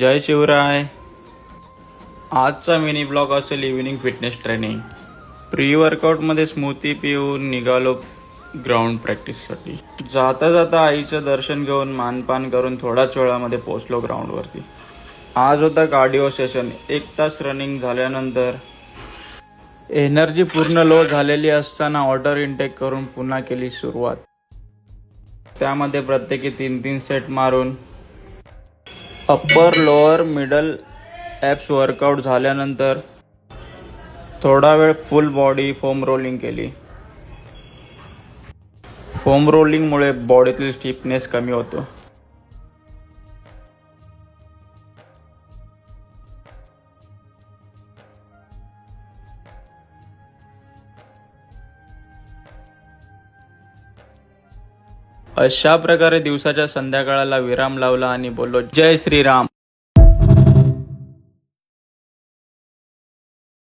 जय शिवराय. आजचा mini blog असेल evening fitness training. Pre वर्कआउटमध्ये स्मूथी पिऊन निघालो ग्राउंड प्रॅक्टिससाठी. जाता जाता आईचं दर्शन घेऊन मानपान करून थोड्याच वेळामध्ये पोहोचलो ग्राउंडवरती. आज होता कार्डिओ सेशन. 1 तास रनिंग झाल्यानंतर एनर्जी पूर्ण लो झालेली असताना वॉटर इनटेक करून पुन्हा केली सुरुवात. त्यामध्ये प्रत्येकी 3-3 सेट मारून upper lower middle apps workout झाल्यानंतर थोडा वेळ फुल बॉडी फोम रोलिंग केली. फोम रोलिंगमुळे बॉडीतील स्टिफनेस कमी होतो. अशा प्रकारे दिवसाच्या संध्याकाळाला विराम लावला आणि बोललो जय श्रीराम.